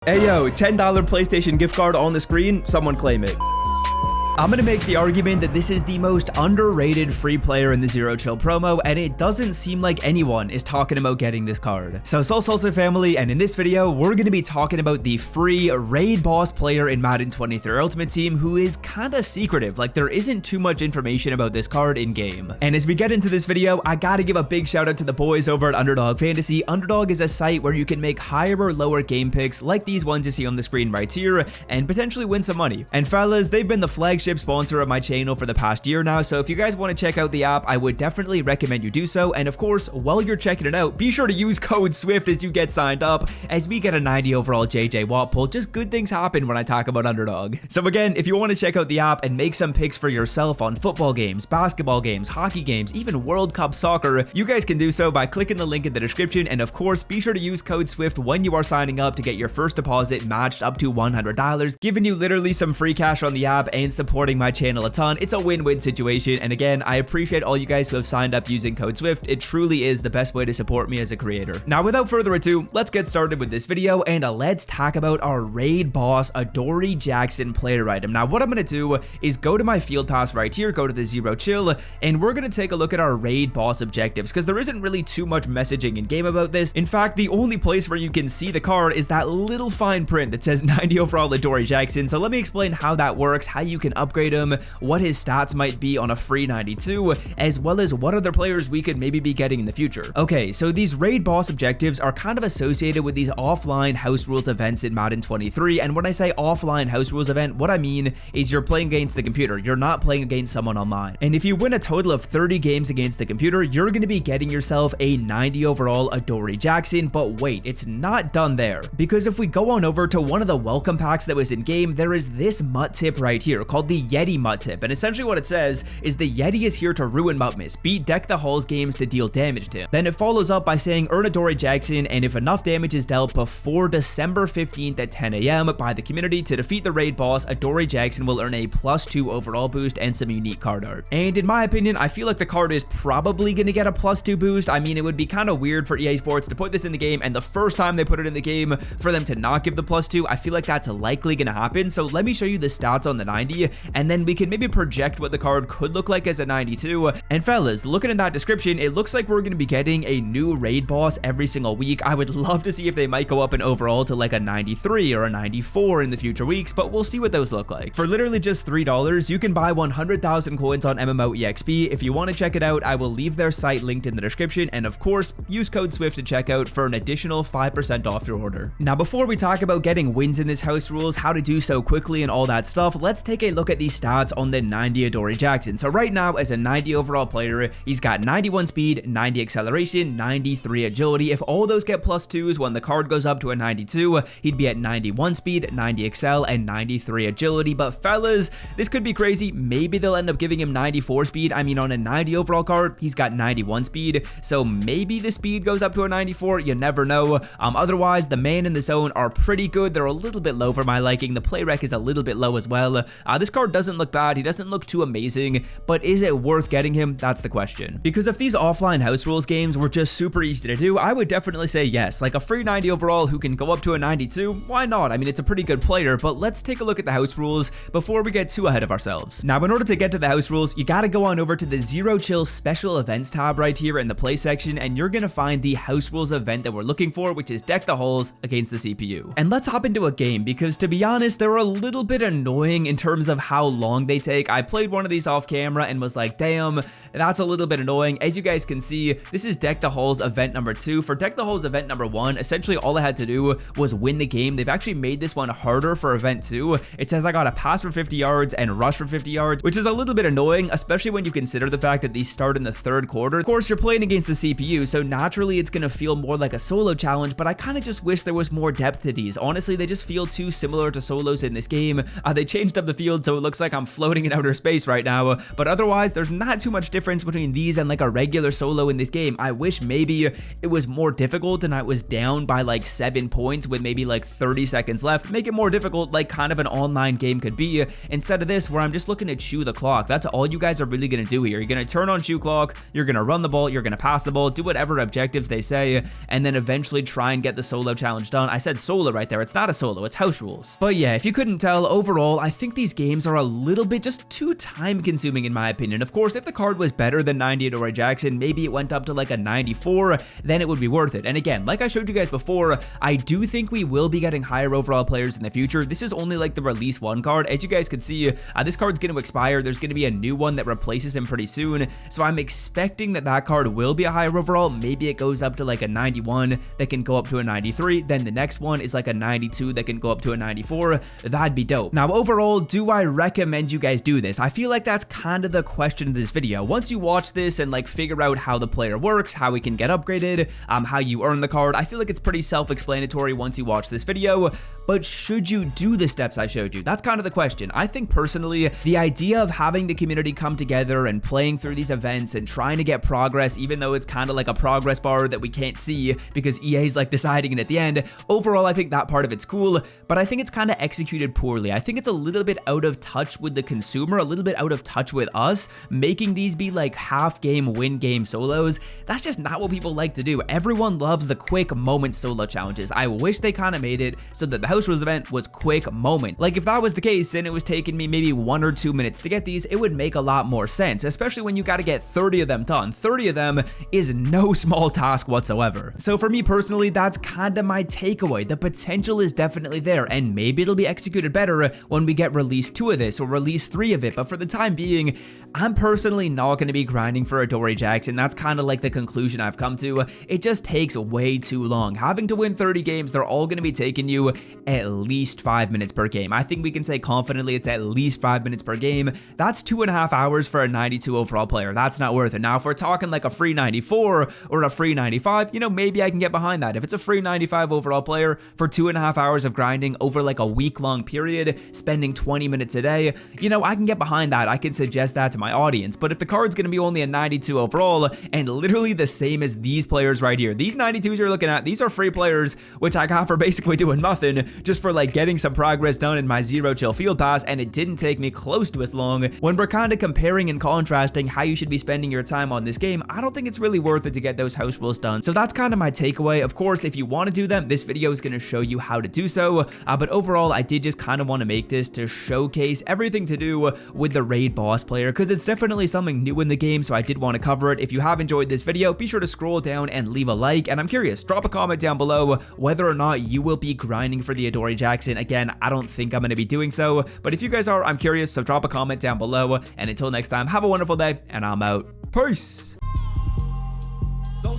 Hey yo, $10 PlayStation gift card on the screen, someone claim it. I'm gonna make the argument that this is the most underrated free player in the Zero Chill promo, and it doesn't seem like anyone is talking about getting this card. So Salsa family, and in this video, we're gonna be talking about the free raid boss player in Madden 23 Ultimate Team who is kinda secretive, like there isn't too much information about this card in game. And as we get into this video, I gotta give a big shout out to the boys over at Underdog Fantasy. Underdog is a site where you can make higher or lower game picks like these ones you see on the screen right here and potentially win some money. And fellas, they've been the flagship sponsor of my channel for the past year now, so if you guys want to check out the app, I would definitely recommend you do so. And of course, while you're checking it out, be sure to use code SWIFT as you get signed up, as we get a 90 overall JJ Watt pull. Just good things happen when I talk about Underdog. So again, if you want to check out the app and make some picks for yourself on football games, basketball games, hockey games, even World Cup soccer, you guys can do so by clicking the link in the description. And of course, be sure to use code SWIFT when you are signing up to get your first deposit matched up to $100, giving you literally some free cash on the app and supporting my channel a ton. It's a win-win situation, and again, I appreciate all you guys who have signed up using code SWIFT. It truly is the best way to support me as a creator. Now, without further ado, let's get started with this video, and let's talk about our raid boss Adoree Jackson player item. Now, what I'm going to do is go to my field pass right here, go to the Zero Chill, and we're going to take a look at our raid boss objectives, because there isn't really too much messaging in game about this. In fact, the only place where you can see the card is that little fine print that says 90 overall Adoree Jackson. So let me explain how that works, how you can upgrade him, what his stats might be on a free 92, as well as what other players we could maybe be getting in the future. Okay, so these raid boss objectives are kind of associated with these offline house rules events in Madden 23, and when I say offline house rules event, what I mean is you're playing against the computer, you're not playing against someone online. And if you win a total of 30 games against the computer, you're going to be getting yourself a 90 overall Adoree Jackson. But wait, it's not done there, because if we go on over to one of the welcome packs that was in game, there is this MUT tip right here called the Yeti MUT tip. And essentially what it says is the Yeti is here to ruin Mutmas, beat Deck the Halls games to deal damage to him. Then it follows up by saying earn Adoree Jackson, and if enough damage is dealt before December 15th at 10 a.m. by the community to defeat the raid boss, Adoree Jackson will earn a +2 overall boost and some unique card art. And in my opinion, I feel like the card is probably going to get a +2 boost. I mean, it would be kind of weird for EA Sports to put this in the game, and the first time they put it in the game for them to not give the +2, I feel like that's likely going to happen. So let me show you the stats on the 90, and then we can maybe project what the card could look like as a 92. And fellas, looking at that description, it looks like we're going to be getting a new raid boss every single week. I would love to see if they might go up in overall to like a 93 or a 94 in the future weeks, but we'll see what those look like. For literally just $3, you can buy 100,000 coins on MMO EXP. If you want to check it out, I will leave their site linked in the description, and of course, use code SWIFT to check out for an additional 5% off your order. Now, before we talk about getting wins in this house rules, how to do so quickly and all that stuff, let's take a look at these stats on the 90 Adoree Jackson. So right now, as a 90 overall player, he's got 91 speed, 90 acceleration, 93 agility. If all those get +2s when the card goes up to a 92, he'd be at 91 speed, 90 excel, and 93 agility. But fellas, this could be crazy. Maybe they'll end up giving him 94 speed. I mean, on a 90 overall card, he's got 91 speed, so maybe the speed goes up to a 94. You never know. Otherwise, the man in the zone are pretty good. They're a little bit low for my liking. The play rec is a little bit low as well. This card doesn't look bad. He doesn't look too amazing, but is it worth getting him? That's the question. Because if these offline house rules games were just super easy to do, I would definitely say yes. Like a free 90 overall who can go up to a 92, why not? I mean, it's a pretty good player, but let's take a look at the house rules before we get too ahead of ourselves. Now, in order to get to the house rules, you gotta go on over to the Zero Chill special events tab right here in the play section, and you're gonna find the house rules event that we're looking for, which is Deck the Halls against the CPU. And let's hop into a game, because to be honest, they're a little bit annoying in terms of how long they take. I played one of these off camera and was like, damn, that's a little bit annoying. As you guys can see, this is Deck the Halls event number 2. For Deck the Halls event number 1, essentially all I had to do was win the game. They've actually made this one harder for event 2. It says I got to pass for 50 yards and rush for 50 yards, which is a little bit annoying, especially when you consider the fact that these start in the 3rd quarter. Of course, you're playing against the CPU, so naturally it's going to feel more like a solo challenge, but I kind of just wish there was more depth to these. Honestly, they just feel too similar to solos in this game. They changed up the field, so it it looks like I'm floating in outer space right now. But otherwise, there's not too much difference between these and like a regular solo in this game. I wish maybe it was more difficult and I was down by like 7 points with maybe like 30 seconds left. Make it more difficult, like kind of an online game could be, instead of this where I'm just looking to chew the clock. That's all you guys are really going to do here. You're going to turn on chew clock, you're going to run the ball, you're going to pass the ball, do whatever objectives they say, and then eventually try and get the solo challenge done. I said solo right there. It's not a solo, it's house rules. But yeah, if you couldn't tell, overall, I think these games are a little bit just too time consuming in my opinion. Of course, if the card was better than 90 Adoree Jackson, maybe it went up to like a 94, then it would be worth it. And again, like I showed you guys before, I do think we will be getting higher overall players in the future. This is only like the release 1 card. As you guys can see, this card's going to expire. There's going to be a new one that replaces him pretty soon. So I'm expecting that that card will be a higher overall. Maybe it goes up to like a 91 that can go up to a 93. Then the next one is like a 92 that can go up to a 94. That'd be dope. Now, overall, do I recommend you guys do this? I feel like that's kind of the question of this video. Once you watch this and like figure out how the player works, how he can get upgraded, how you earn the card, I feel like it's pretty self-explanatory once you watch this video. But should you do the steps I showed you? That's kind of the question. I think personally, the idea of having the community come together and playing through these events and trying to get progress, even though it's kind of like a progress bar that we can't see because EA's like deciding it at the end, overall, I think that part of it's cool, but I think it's kind of executed poorly. I think it's a little bit out of touch with the consumer, a little bit out of touch with us, making these be like half game, win game solos. That's just not what people like to do. Everyone loves the quick moment solo challenges. I wish they kind of made it so that the house rules event was quick moment. Like if that was the case and it was taking me maybe 1 or 2 minutes to get these, it would make a lot more sense, especially when you got to get 30 of them done. 30 of them is no small task whatsoever. So for me personally, that's kind of my takeaway. The potential is definitely there, and maybe it'll be executed better when we get release 2 of this or release 3 of it. But for the time being, I'm personally not going to be grinding for Adoree Jackson. That's kind of like the conclusion I've come to. It just takes way too long. Having to win 30 games, they're all going to be taking you at least 5 minutes per game. I think we can say confidently it's at least 5 minutes per game. That's 2.5 hours for a 92 overall player. That's not worth it. Now, if we're talking like a free 94 or a free 95, you know, maybe I can get behind that. If it's a free 95 overall player for 2.5 hours of grinding over like a week-long period, spending 20 minutes a day, you know, I can get behind that. I can suggest that to my audience. But if the card's going to be only a 92 overall and literally the same as these players right here, these 92s you're looking at, these are free players, which I got for basically doing nothing, just for like getting some progress done in my zero chill field pass, and it didn't take me close to as long. When we're kind of comparing and contrasting how you should be spending your time on this game, I don't think it's really worth it to get those house rules done. So that's kind of my takeaway. Of course, if you want to do them, this video is going to show you how to do so. But overall, I did just kind of want to make this to showcase everything to do with the raid boss player, because it's definitely something new in the game, so I did want to cover it. If you have enjoyed this video, be sure to scroll down and leave a like, and I'm curious, drop a comment down below whether or not you will be grinding for the Adoree Jackson. Again, I don't think I'm going to be doing so, but if you guys are, I'm curious, so drop a comment down below, and until next time, have a wonderful day, and I'm out. Peace! So,